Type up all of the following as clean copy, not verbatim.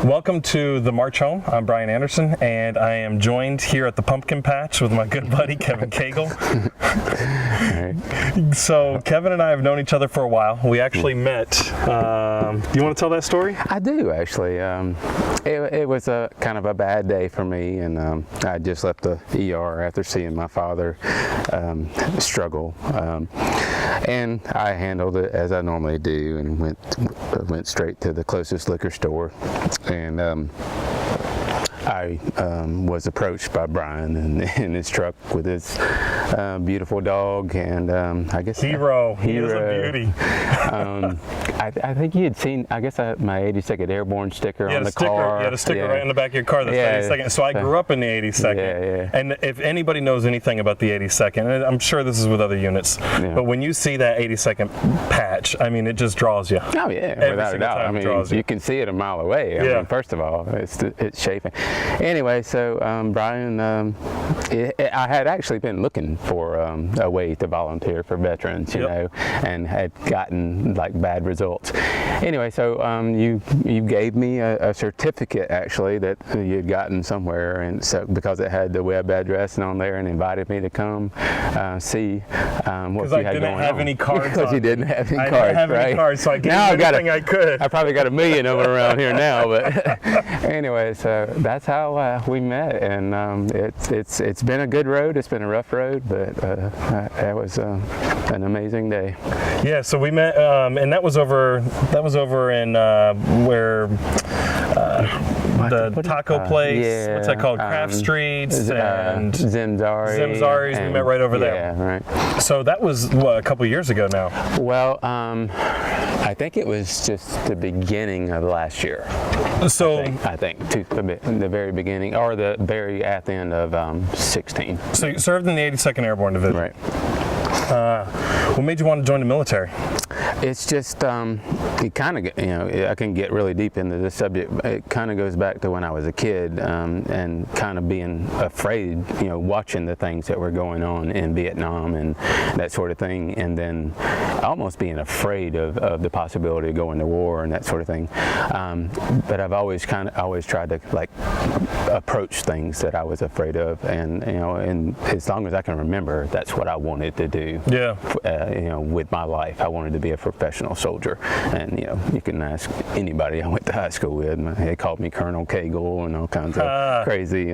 Welcome to the March Home. I'm Brian Anderson, and I am joined here at the pumpkin patch with my good buddy Kevin Cagle. So Kevin and I have known each other for a while. We actually met. Do you want to tell that story? I do, actually. It was a kind of a bad day for me, and I just left the ER after seeing my father struggle. And I handled it as I normally do, and went straight to the closest liquor store. And I was approached by Brian in his truck with his beautiful dog, and I guess Hero. He is a beauty. I think you had seen, I guess, my 82nd Airborne sticker on the sticker, car. You had a sticker right on the back of your car that's 82nd. So I grew up in the 82nd. And if anybody knows anything about the 82nd, and I'm sure this is with other units, but when you see that 82nd patch, I mean, it just draws you. Oh yeah, without a doubt. I mean, you can see it a mile away. I mean, first of all, it's shaping. Anyway, so Brian, I had actually been looking for a way to volunteer for veterans, you know, and had gotten like bad results. Anyway, so you gave me a certificate actually that you'd gotten somewhere, and so because it had the web address on there, and invited me to come see what you had going on. Because I didn't have any cards. Because you didn't have any cards, I didn't have any cards, so I gave everything I could. I probably got 1 million of them around here now, but anyway, so that's how we met, and it's been a good road. It's been a rough road, but that was an amazing day. Yeah, so we met, and that was over in where the taco place. What's that called? Craft Streets and Zimzari's. We met right over there. Yeah, right. So that was what, a couple years ago now. Well, I think it was just the beginning of last year. So I think the very beginning, or the very at the end of 16. So you served in the 82nd Airborne Division. Right. What made you want to join the military? It's just, it kind of, you know, I can get really deep into this subject. It kind of goes back to when I was a kid, and kind of being afraid, you know, watching the things that were going on in Vietnam and that sort of thing, and then almost being afraid of the possibility of going to war and that sort of thing. But I've always tried to like approach things that I was afraid of, and you know, and as long as I can remember, that's what I wanted to do. Yeah. You know, with my life, I wanted to be a professional soldier, and you know, you can ask anybody I went to high school with. They called me Colonel Cagle and all kinds of crazy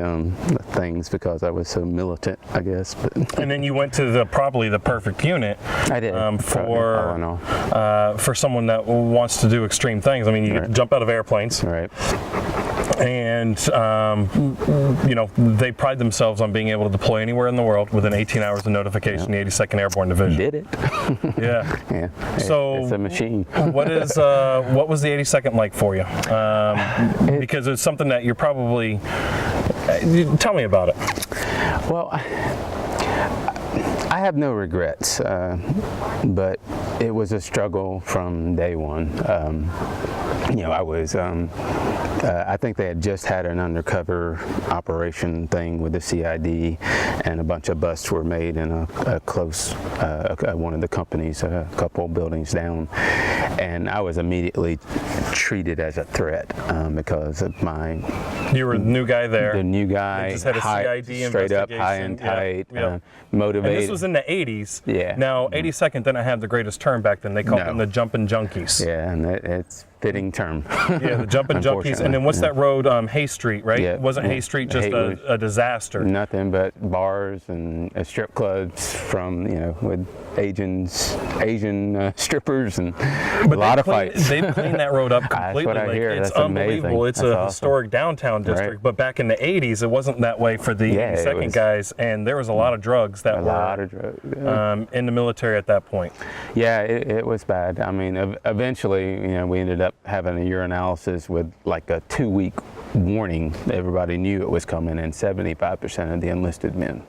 things because I was so militant, I guess. But and then you went to probably the perfect unit. I did for someone that wants to do extreme things. I mean, you get to jump out of airplanes. Right. And you know, they pride themselves on being able to deploy anywhere in the world within 18 hours of notification. The 82nd Airborne Division did it. Yeah. Yeah. So it's a machine. what was the 82nd like for you? Because it's something that you're probably. Tell me about it. Well, I have no regrets, but it was a struggle from day one. You know, I was, I think they had just had an undercover operation thing with the CID, and a bunch of busts were made in a close, one of the companies, a couple buildings down, and I was immediately treated as a threat because of my... You were the new guy there. The new guy, just had a CID straight up, high and tight, motivated. And this was in the 80s. Yeah. Now, 82nd didn't have the greatest term back then. They called them the Jumpin' Junkies. Yeah, and it's fitting term. Yeah, the Jumpin' Junkies. And then what's that road? Hay Street, right? Yeah. Wasn't Hay Street just a disaster? Nothing but bars and strip clubs from, you know, with Asian strippers and a lot of fights. They've cleaned that road up completely. That's what I hear. It's That's unbelievable. amazing. It's a historic downtown district. Right. But back in the 80s, it wasn't that way for the 82nd guys, and there was a lot of drugs that were in the military at that point. Yeah, it was bad. I mean, eventually, you know, we ended up having a urinalysis with like a 2-week warning. Everybody knew it was coming, and 75% of the enlisted men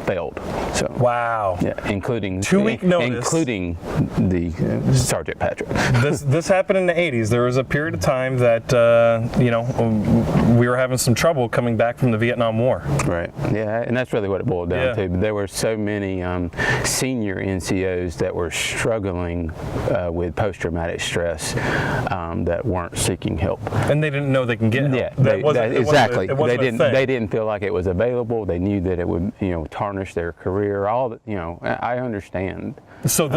failed. So wow. Yeah, including 2-week notice, including the Sergeant Patrick. This happened in the 80s. There was a period of time that we were having some trouble coming back from the Vietnam War. Right. Yeah, and that's really what it boiled down to. But there were so many senior NCOs that were struggling with post-traumatic stress that weren't seeking help, and they didn't know they can get help. Yeah, exactly. They didn't feel like it was available. They knew that it would, tarnish their career. I understand. So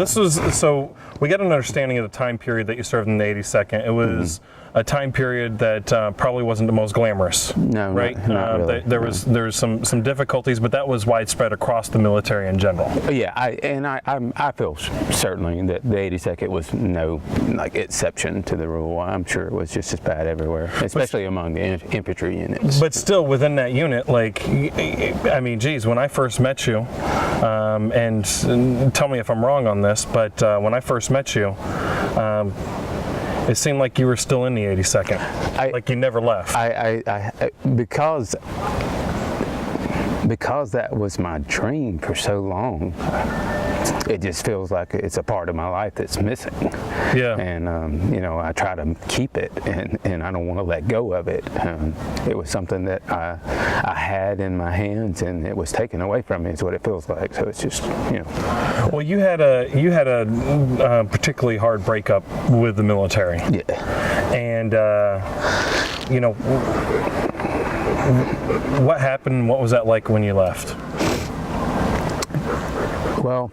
we got an understanding of the time period that you served in the 82nd. It was a time period that probably wasn't the most glamorous. No, right? Not really. There was some difficulties, but that was widespread across the military in general. Yeah, I feel certainly that the 82nd was no exception to the rule. I'm sure it was just as bad everywhere, especially among the infantry units. But still, within that unit, when I first met you, and tell me if I'm wrong on this, but when I first met you, it seemed like you were still in the 82nd, like you never left. Because that was my dream for so long, it just feels like it's a part of my life that's missing. Yeah. And I try to keep it, and I don't want to let go of it. It was something that I had in my hands, and it was taken away from me. Is what it feels like. So it's just, Well, you had a particularly hard breakup with the military. Yeah. And what happened? What was that like when you left? Well,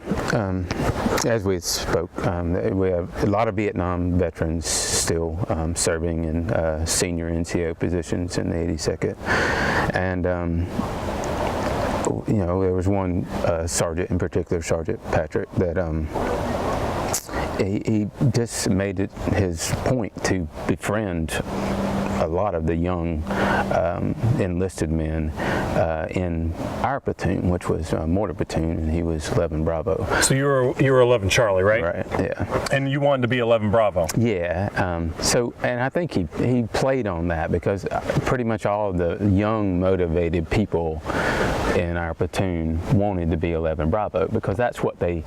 as we spoke, we have a lot of Vietnam veterans still serving in senior NCO positions in the 82nd, and there was one sergeant in particular, Sergeant Patrick, that he just made it his point to befriend a lot of the young enlisted men in our platoon, which was Mortar Platoon, and he was 11 Bravo. So you were 11 Charlie, right? Right. Yeah. And you wanted to be 11 Bravo. Yeah. And I think he played on that, because pretty much all of the young, motivated people in our platoon wanted to be 11 Bravo, because that's what they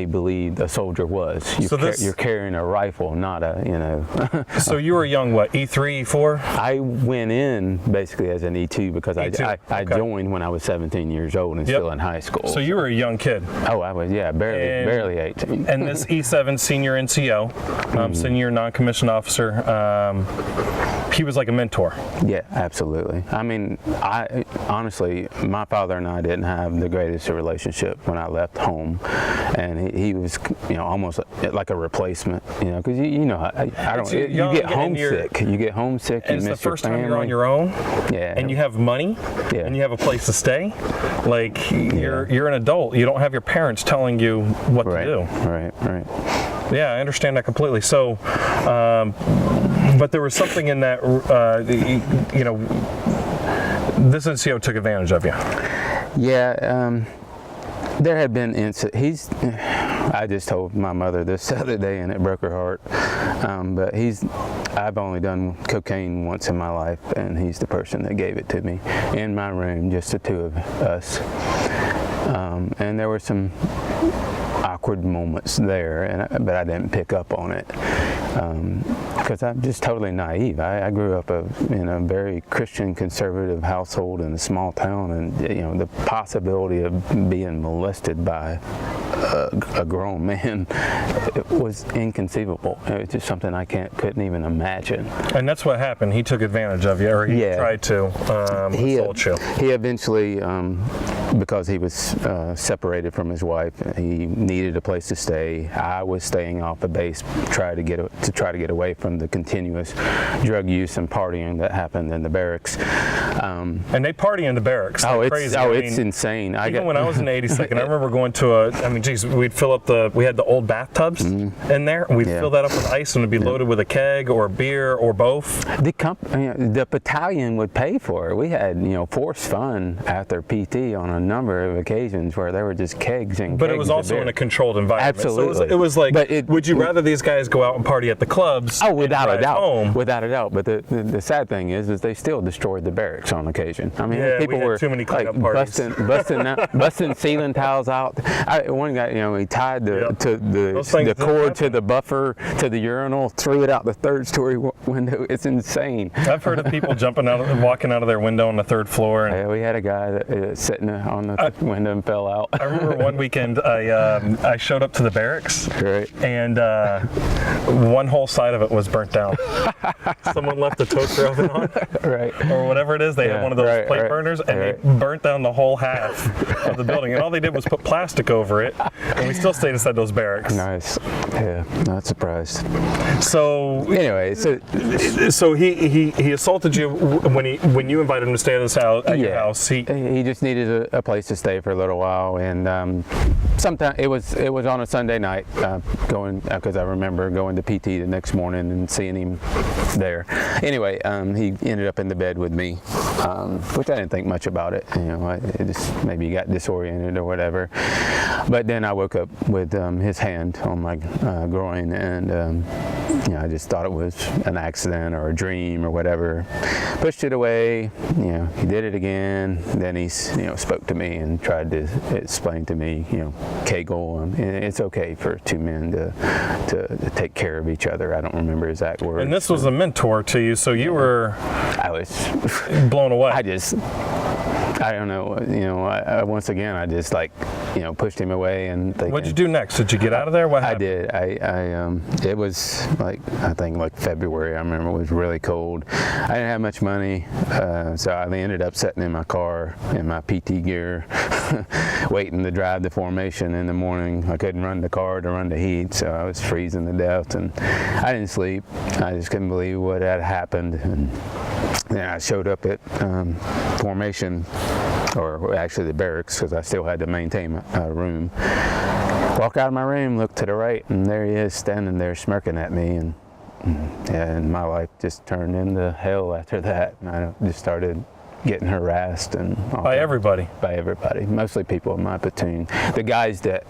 believed a soldier was. You're carrying a rifle, not a. So you were young, what, E3, E4? I went in basically as an E2 because E2. I joined when I was 17 years old and still in high school. So you were a young kid. Oh, I was, barely 18. And this E7 senior NCO, senior non-commissioned officer, he was like a mentor. Yeah, absolutely. I mean, honestly, my father and I didn't have the greatest relationship when I left home, and he was, almost like a replacement, because you get homesick. You get homesick. And it's the first time you're on your own. Yeah. And you have money. Yeah. And you have a place to stay. Like you're an adult. You don't have your parents telling you what to do. Right. Yeah, I understand that completely. So, but there was something in that, this NCO took advantage of you. Yeah, there had been incidents. I just told my mother this the other day, and it broke her heart. But I've only done cocaine once in my life, and he's the person that gave it to me in my room, just the two of us. And there were some awkward moments there, but I didn't pick up on it because I'm just totally naive. I grew up in a very Christian conservative household in a small town, and the possibility of being molested by a grown man was inconceivable. It was just something I couldn't even imagine. And that's what happened. He took advantage of you, or he tried to assault you. He eventually, because he was separated from his wife, he needed a place to stay. I was staying off the base, try to get away from the continuous drug use and partying that happened in the barracks. And they party in the barracks. Like crazy. It's insane. Even when I was in the 82nd, I remember going to we'd fill up we had the old bathtubs in there, and we'd fill that up with ice, and it'd be loaded with a keg or a beer or both. The battalion would pay for it. We had, forced fun after PT on a number of occasions where there were just kegs and But kegs it was of also beer. in a controlled environment. Absolutely. So it was like, But would you rather these guys go out and party at the clubs? Oh, without a doubt. Home? Without a doubt. But the sad thing is they still destroyed the barracks on occasion. I mean, Yeah, people we had were too many like cleanup parties. busting ceiling tiles out. One guy, he tied Those the things cord to happen. the buffer to the urinal, threw it out the third-story window. It's insane. I've heard of people walking out of their window on the third floor. And Yeah, we had a guy that sitting on the window and fell out. I remember one weekend I showed up to the barracks, Right. and one whole side of it was burnt down. Someone left the toaster oven on, Right. or whatever it is. They had one of those plate burners, and they burnt down the whole half of the building. And all they did was put plastic over it, and we still stayed inside those barracks. Nice. Yeah, not surprised. So Anyway, so he assaulted you when you invited him to stay at his house at your house. He just needed a place to stay for a little while, and sometime it was on a Sunday night, going because I remember going to PT the next morning and seeing him there. Anyway, he ended up in the bed with me, which I didn't think much about it. It just maybe he got disoriented or whatever. But then I woke up with his hand on my groin, and I just thought it was an accident or a dream or whatever. Pushed it away. He did it again. Then he spoke to me and tried to explain to me, Cagle, and it's okay for two men to take care of each other. I don't remember exact words. And this was a mentor to you, so you were I was blown away. I don't know. Once again, I just pushed him away and. What'd you do next? Did you get out of there? What happened? I did. It was I think February. I remember it was really cold. I didn't have much money, so I ended up sitting in my car in my PT gear, waiting to drive the formation in the morning. I couldn't run the car to run the heat, so I was freezing to death, and I didn't sleep. I just couldn't believe what had happened. And then I showed up at formation, or actually the barracks, because I still had to maintain a room. Walk out of my room, look to the right, and there he is standing there smirking at me, and my life just turned into hell after that. And I just started getting harassed by everybody. By everybody, mostly people in my platoon. The guys that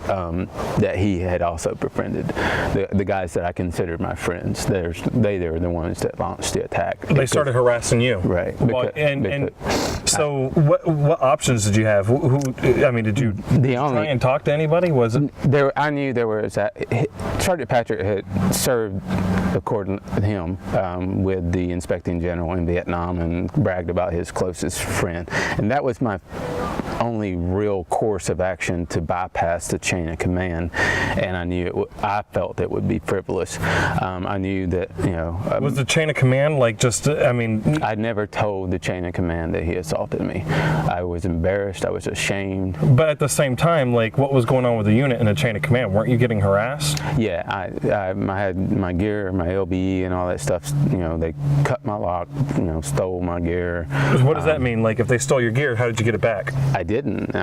he had also befriended, the guys that I considered my friends. They were the ones that launched the attack. They started harassing you, right? So what options did you have? Did you try and talk to anybody? Was it there? I knew there was Sergeant Patrick had served, according to him, with the inspecting general in Vietnam and bragged about his closest friend, and that was my only real course of action to bypass the chain of command. And I knew I felt it would be frivolous. I knew that was the chain of command I never told the chain of command that he assaulted me. I was embarrassed. I was ashamed. But at the same time, what was going on with the unit and the chain of command? Weren't you getting harassed? Yeah, I had my gear, my LBE, and all that stuff. They cut my lock. Stole my gear. What does that mean? If they stole your gear, how did you get it back? I didn't.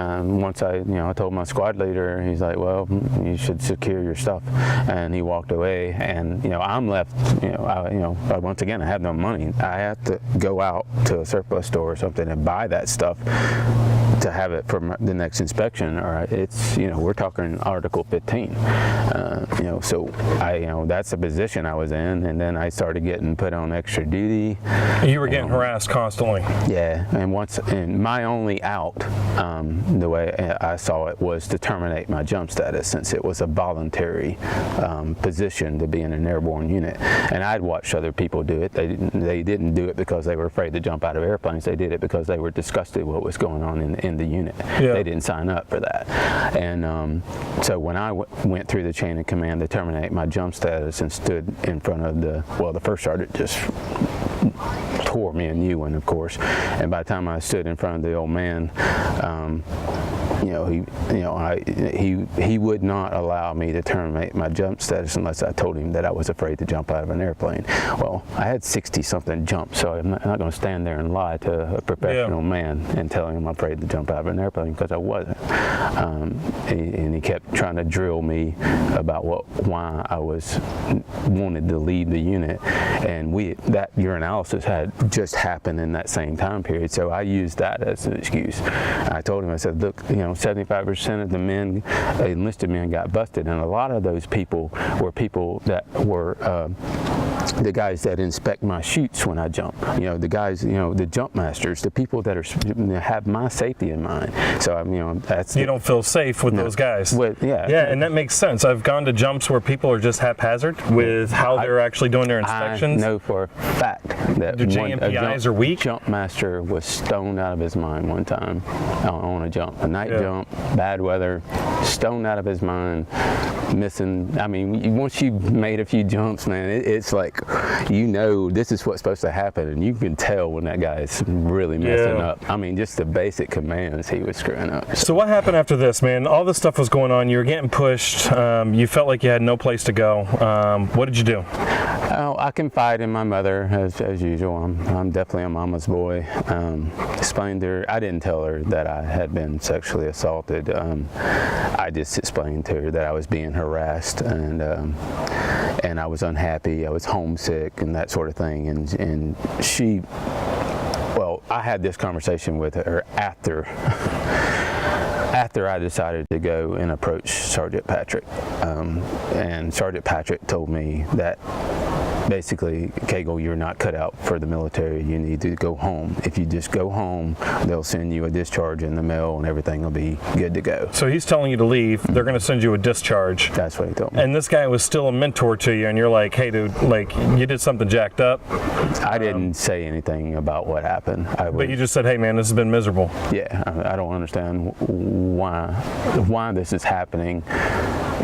Once I told my squad leader, he's like, "Well, you should secure your stuff," and he walked away. And I'm left. Once again, I have no money. I have to go out to a surplus store or something and buy that stuff to have it for the next inspection. Or it's we're talking Article 15. So that's the position I was in, and then I started getting put on extra duty. You were getting harassed constantly. Yeah, and my only out, the way I saw it, was to terminate my jump status, since it was a voluntary position to be in an airborne unit. And I'd watched other people do it. They didn't do it because they were afraid to jump out of airplanes. They did it because they were disgusted with what was going on in the unit. Yeah. They didn't sign up for that. And so when I went through the chain of command to terminate my jump status and stood in front of the first sergeant just tore me a new one, of course. And by the time I stood in front of the old man, he would not allow me to terminate my jump status unless I told him that I was afraid to jump out of an airplane. Well, I had 60-something jumps, so I'm not going to stand there and lie to a professional man and tell him I'm afraid to jump out of an airplane, because I wasn't. And he kept trying to drill me about why I wanted to leave the unit, and that urinalysis had just happened in that same time period, so I used that as an excuse. I told him, I said, look, 75% of the enlisted men got busted, and a lot of those people were people that were the guys that inspect my chutes when I jump. The guys, the jump masters, the people that have my safety in mind. So that's you don't feel safe with those guys. Yeah, and that makes sense. I've gone to jumps where people are just haphazard with how they're actually doing their inspections. I know for a fact that the JMPIs are weak. Jump master was stoned out of his mind one time on a jump, a night jump, bad weather, stoned out of his mind, missing. I mean, once you've made a few jumps, man, it's like, this is what's supposed to happen, and you can tell when that guy is really messing up. I mean, just the basic commands he was screwing up. So what happened after this, man? All this stuff was going on. You were getting pushed. You felt like you had no place to go. What did you do? Oh, I confide in my mother as usual. I'm definitely a mama's boy. Explained to her. I didn't tell her that I had been sexually assaulted. I just explained to her that I was being harassed, and I was unhappy. I was homesick and that sort of thing. And she, well, I had this conversation with her after I decided to go and approach Sergeant Patrick. And Sergeant Patrick told me that basically, Cagle, you're not cut out for the military. You need to go home. If you just go home, they'll send you a discharge in the mail and everything will be good to go. So he's telling you to leave. They're going to send you a discharge. That's what he told me. And this guy was still a mentor to you, and you're like, hey, dude, like, you did something jacked up. I didn't say anything about what happened. But you just said, hey, man, this has been miserable. Yeah, I don't understand why this is happening.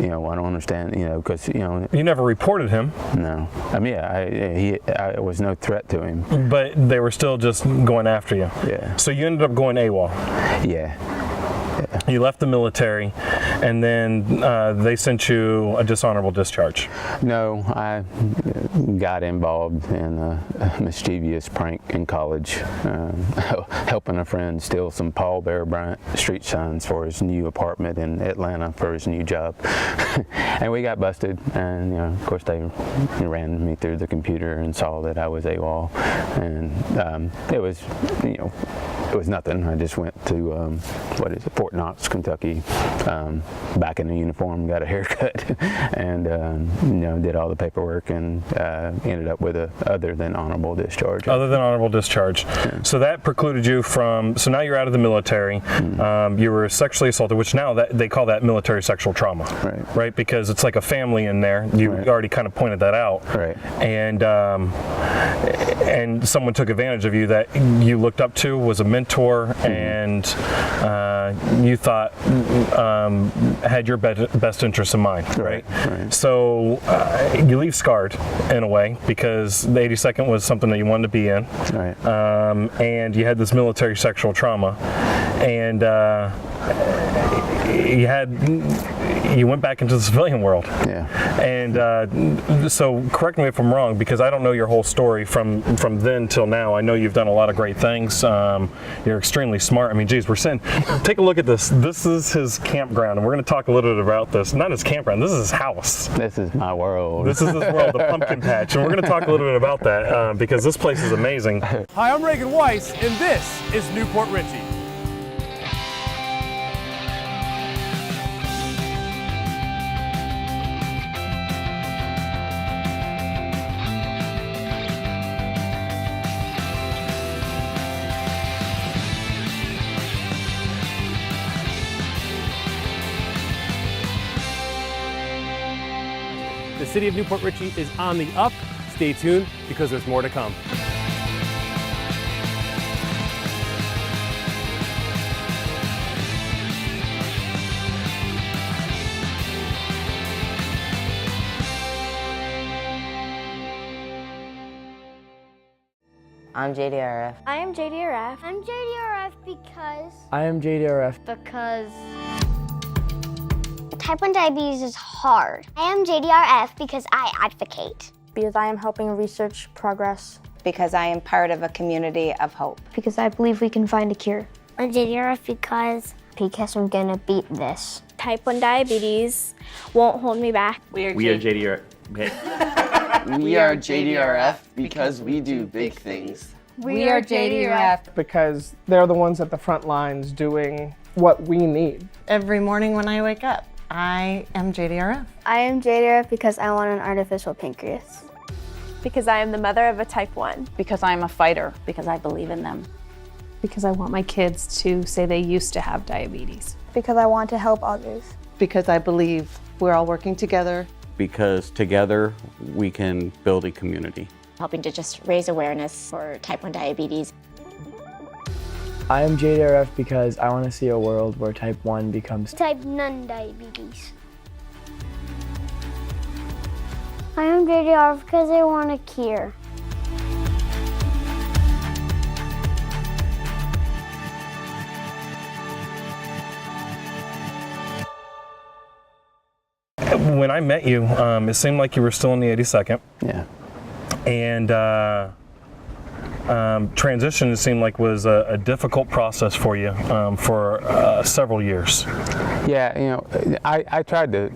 I don't understand, because, You never reported him. No. I mean, I was no threat to him. But they were still just going after you. Yeah. So you ended up going AWOL. Yeah. You left the military, and then they sent you a dishonorable discharge. No, I got involved in a mischievous prank in college, helping a friend steal some Paul Bear Bryant street signs for his new apartment in Atlanta for his new job. And we got busted, and of course they ran me through the computer and saw that I was AWOL, and it was nothing. I just went to Fort Knox, Kentucky, back in the uniform, got a haircut, and did all the paperwork, and ended up with a other than honorable discharge. Other than honorable discharge. Yeah. So that precluded you from. So now you're out of the military. You were sexually assaulted, which now they call that military sexual trauma, right? Because it's like a family in there. You already kind of pointed that out, right? And someone took advantage of you that you looked up to, was a mentor, and you thought had your best interests in mind, right? So you leave scarred in a way, because the 82nd was something that you wanted to be in, and you had this military sexual trauma, and you went back into the civilian world. Yeah. And so correct me if I'm wrong, because I don't know your whole story from then till now. I know you've done a lot of great things. You're extremely smart. I mean, geez, take a look at this. This is his campground, and we're going to talk a little bit about this. Not his campground, this is his house. This is my world. This is his world, the pumpkin patch, and we're going to talk a little bit about that because this place is amazing. Hi, I'm Reagan Weiss, and this is Newport Richie. The city of Newport Richie is on the up. Stay tuned, because there's more to come. I'm JDRF. I am JDRF. I'm JDRF because... I am JDRF. Because... Type 1 diabetes is hard. I am JDRF because I advocate. Because I am helping research progress. Because I am part of a community of hope. Because I believe we can find a cure. I'm JDRF because I'm gonna beat this. Type 1 diabetes won't hold me back. We are JDRF. Okay. We are JDRF because we do big things. We are JDRF Because they're the ones at the front lines doing what we need. every morning when I wake up. I am JDRF. I am JDRF because I want an artificial pancreas. Because I am the mother of a type 1. Because I am a fighter. Because I believe in them. Because I want my kids to say they used to have diabetes. Because I want to help others. Because I believe we're all working together. Because together we can build a community. Helping to just raise awareness for type 1 diabetes. I am JDRF because I want to see a world where type 1 becomes Type none diabetes. I am JDRF because I want a cure. When I met you, it seemed like you were still in the 82nd. Yeah. And transition, it seemed like, was a difficult process for you for several years. Yeah, you know, I tried to,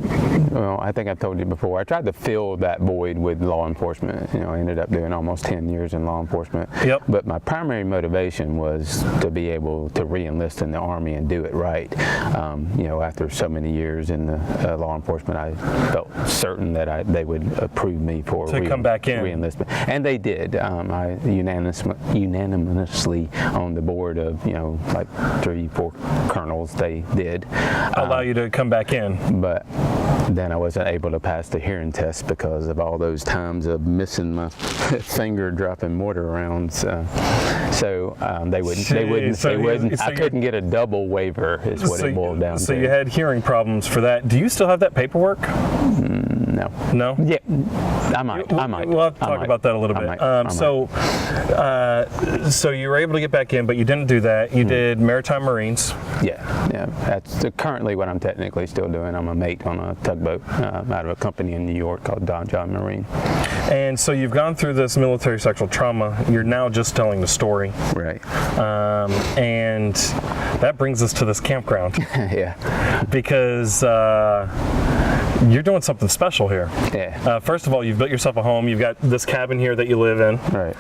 well, I think I told you before, I tried to fill that void with law enforcement. You know, I ended up doing almost 10 years in law enforcement. Yep. But my primary motivation was to be able to re-enlist in the Army and do it right. You know, after so many years in the law enforcement, I felt certain that they would approve me for come back in. re-enlistment. And they did. I unanimously on the board of, you know, like 3-4 colonels, they did. Allow you to come back in. But then I wasn't able to pass the hearing test because of all those times of missing my finger dropping mortar rounds. So they wouldn't. I couldn't get a double waiver is what it boiled down to. So you had hearing problems for that. Do you still have that paperwork? No. No? Yeah, I might. We'll have to talk about that a little bit. So you were able to get back in, but you didn't do that. You did Maritime Marines. Yeah. That's currently what I'm technically still doing. I'm a mate on a tugboat out of a company in New York called Don John Marine. And so you've gone through this military sexual trauma. You're now just telling the story. Right. And that brings us to this campground. Yeah. Because you're doing something special here. Yeah. First of all, you've built yourself a home. You've got this cabin here that you live in. Right.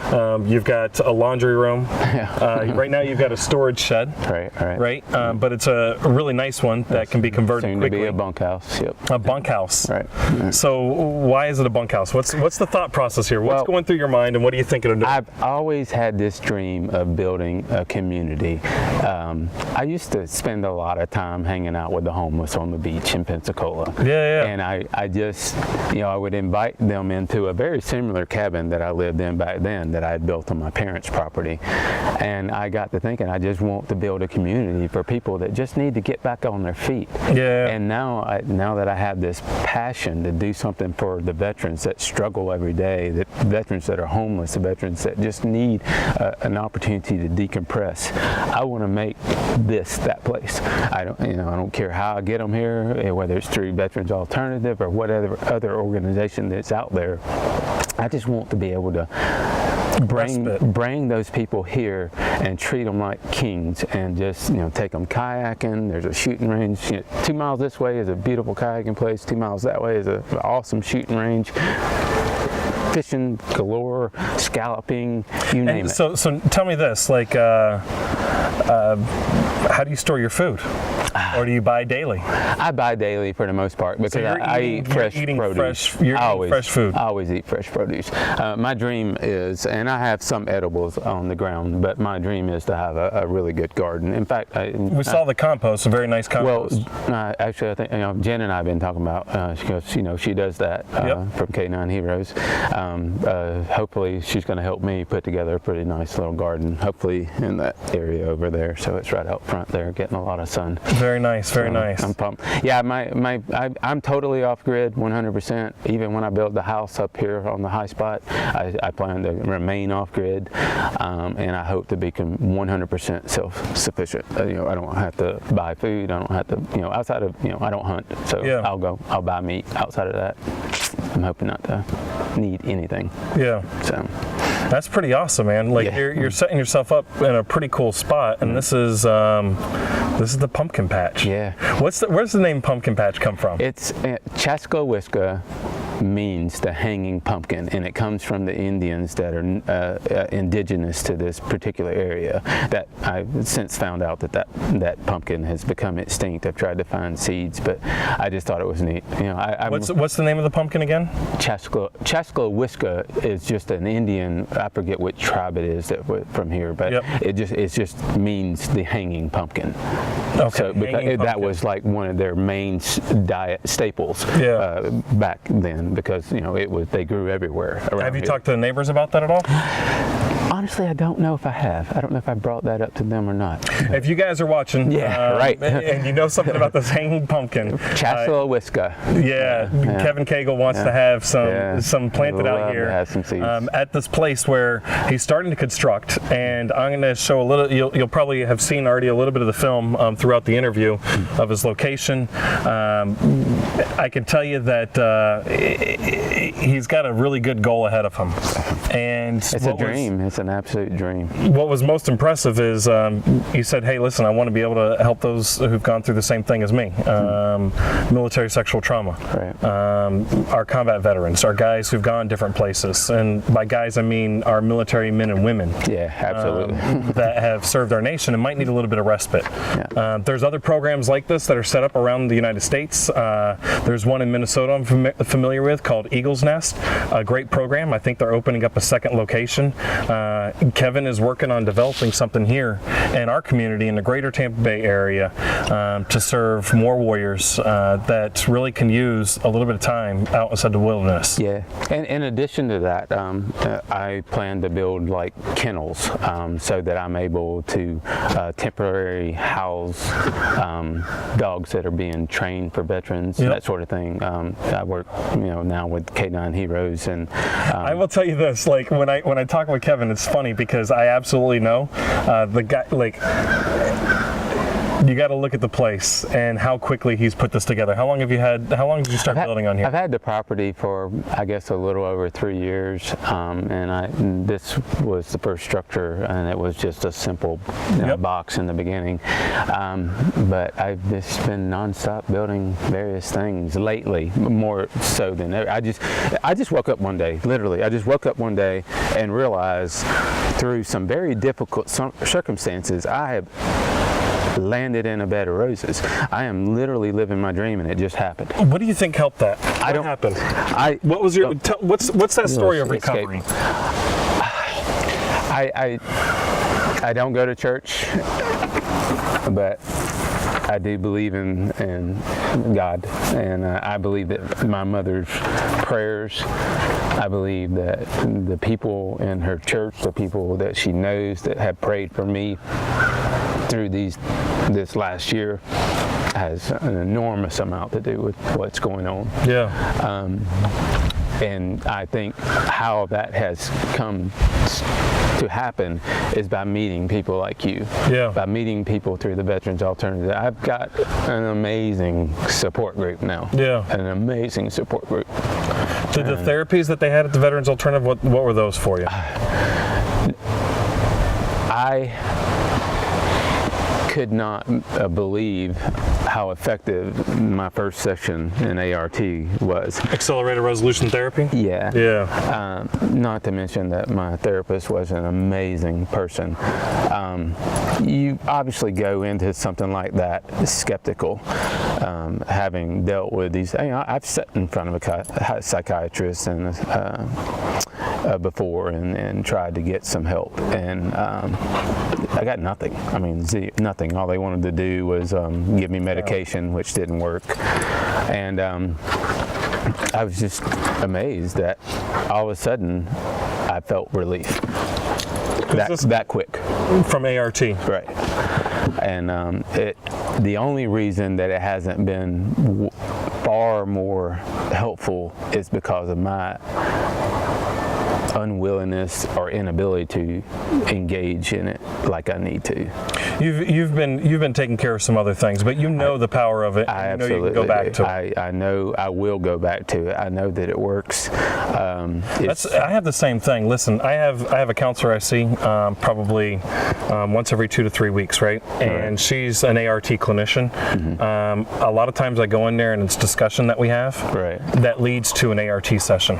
You've got a laundry room. Yeah. Right now you've got a storage shed. Right. But it's a really nice one that can be converted soon quickly. To be a bunkhouse. Yep. A bunkhouse. Right. So why is it a bunkhouse? What's the thought process here? What's going through your mind, and what are you thinking of doing? I've always had this dream of building a community. I used to spend a lot of time hanging out with the homeless on the beach in Pensacola. Yeah. And I just, you know, I would invite them into a very similar cabin that I lived in back then that I had built on my parents' property. And I got to thinking, I just want to build a community for people that just need to get back on their feet. Yeah. And now that I have this passion to do something for the veterans that struggle every day, the veterans that are homeless, the veterans that just need an opportunity to decompress, I want to make this that place. I don't care how I get them here, whether it's through Veterans Alternative or whatever other organization that's out there. I just want to be able to bring those people here and treat them like kings, and just, you know, take them kayaking. There's a shooting range. You know, 2 miles this way is a beautiful kayaking place. 2 miles that way is an awesome shooting range. Fishing galore, scalloping, you name it. So tell me this, like, how do you store your food? Or do you buy daily? I buy daily for the most part because I eat fresh produce. You're eating fresh food. I always eat fresh produce. My dream is, and I have some edibles on the ground, but my dream is to have a really good garden. In fact, we saw the compost, a very nice compost. Well, actually, I think, you know, Jen and I have been talking about, because, you know, she does that from K9 Heroes. hopefully she's going to help me put together a pretty nice little garden, hopefully in that area over there. So it's right out front there, getting a lot of sun. Very nice, very nice. I'm pumped. Yeah, I'm totally off grid, 100%. Even when I built the house up here on the high spot, I plan to remain off grid, and I hope to become 100% self-sufficient. I don't have to buy food. I don't have to, outside of, I don't hunt, so I'll buy meat. Outside of that, I'm hoping not to need anything. Yeah. So that's pretty awesome, man. Like you're setting yourself up in a pretty cool spot, and this is the pumpkin patch. Yeah. Where's the name pumpkin patch come from? It's Chaska means the hanging pumpkin, and it comes from the Indians that are indigenous to this particular area. That I've since found out that pumpkin has become extinct. I've tried to find seeds, but I just thought it was neat. What's the name of the pumpkin again? Chaska is just an Indian. I forget which tribe it is from here, but it just means the hanging pumpkin. Okay. So because that was like one of their main diet staples back then. Because they grew everywhere around Have you here. talked to the neighbors about that at all? Honestly, I don't know if I have. I don't know if I brought that up to them or not. If you guys are watching, right, and you know something about this hanging pumpkin, Chaska. Kevin Cagle wants to have some planted out here have some seeds. At this place where he's starting to construct. And I'm going to show a little. You'll probably have seen already a little bit of the film throughout the interview of his location. I can tell you that he's got a really good goal ahead of him, and it's a dream. It's an absolute dream. What was most impressive is he said, "Hey, listen, I want to be able to help those who've gone through the same thing as me, military sexual trauma, our combat veterans, our guys who've gone different places, and by guys I mean our military men and women. Yeah, absolutely. That have served our nation and might need a little bit of respite. There's other programs like this that are set up around the United States. There's one in Minnesota I'm familiar with called Eagle's Nest, a great program. I think they're opening up a second location. Kevin is working on developing something here in our community in the greater Tampa Bay area to serve more warriors that really can use a little bit of time out inside the wilderness. Yeah, and in addition to that, I plan to build like kennels so that I'm able to temporarily house dogs that are being trained for veterans, that sort of thing. I work, now with K9 Heroes, and I will tell you this: like when I talk with Kevin, it's funny because I absolutely know the guy. Like, you got to look at the place and how quickly he's put this together. How long did you start building on here? I've had the property for, I guess, a little over 3 years, and this was the first structure, and it was just a simple box in the beginning. But I've just been nonstop building various things lately, more so than ever. I just woke up one day, literally. I just woke up one day and realized, through some very difficult circumstances, I have landed in a bed of roses. I am literally living my dream, and it just happened. What do you think helped that? What happened? What was your? What's that story of recovery? I don't go to church, but I do believe in God, and I believe that my mother's prayers, I believe that the people in her church, the people that she knows that have prayed for me through this last year, has an enormous amount to do with what's going on. And I think how that has come to happen is by meeting people like you, by meeting people through the Veterans Alternative. I've got an amazing support group now, an amazing support group. Did the therapies that they had at the Veterans Alternative, what were those for you? I could not believe how effective my first session in ART was. Accelerated resolution therapy? Yeah. Not to mention that my therapist was an amazing person. You obviously go into something like that skeptical, having dealt with these. I've sat in front of a psychiatrist and before and tried to get some help, and I got nothing. I mean, nothing. All they wanted to do was give me medication, which didn't work. And I was just amazed that all of a sudden I felt relief. That quick. From ART. Right. And the only reason that it hasn't been far more helpful is because of my unwillingness or inability to engage in it like I need to. You've been taking care of some other things, but you know the power of it. I and you absolutely know you can go back to it. I know I will go back to it. I know that it works. I have the same thing. Listen, I have a counselor I see probably once every 2 to 3 weeks, right? And she's an ART clinician. A lot of times I go in there and it's discussion that we have that leads to an ART session.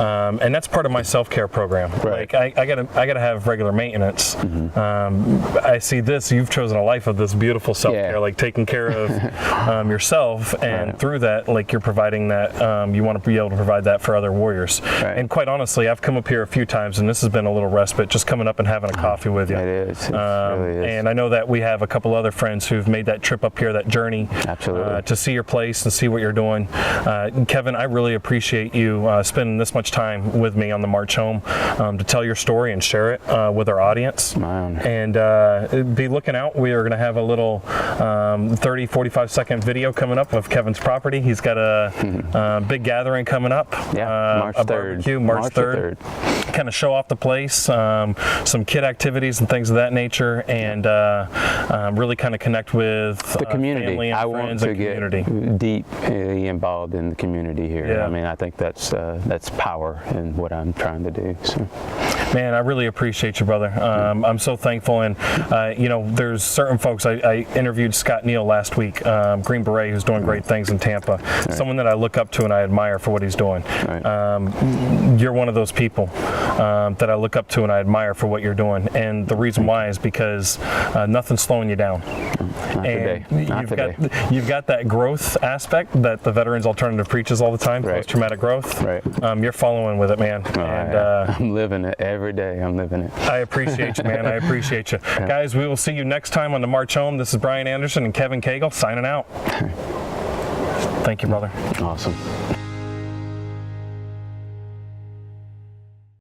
And that's part of my self-care program. Like I gotta have regular maintenance. I see this. You've chosen a life of this beautiful self-care, like taking care of yourself, and through that, like you're providing that. You want to be able to provide that for other warriors. And quite honestly, I've come up here a few times, and this has been a little respite, just coming up and having a coffee with you. It is. It really is. And I know that we have a couple other friends who've made that trip up here, that journey, to see your place and see what you're doing. Kevin, I really appreciate you spending this much time with me on the march home to tell your story and share it with our audience. And be looking out. We are going to have a little 30-45 second video coming up of Kevin's property. He's got a big gathering coming up. March 3rd. Barbecue, March 3rd. Kind of show off the place, some kid activities and things of that nature, and really kind of connect with the community. Family and I friends want to and get community. deeply involved in the community here. I mean, I think that's power in what I'm trying to do. So. Man, I really appreciate you, brother. I'm so thankful, and you know, there's certain folks. I interviewed Scott Neal last week, Green Beret, who's doing great things in Tampa. Someone that I look up to and I admire for what he's doing. You're one of those people that I look up to and I admire for what you're doing, and the reason why is because nothing's slowing you down. You've got that growth aspect that the Veterans Alternative preaches all the time, post-traumatic growth. You're following with it, man. I'm living it every day. I'm living it. I appreciate you, man. I appreciate you. Guys, we will see you next time on the March Home. This is Brian Anderson and Kevin Cagle signing out. Thank you, brother. Awesome.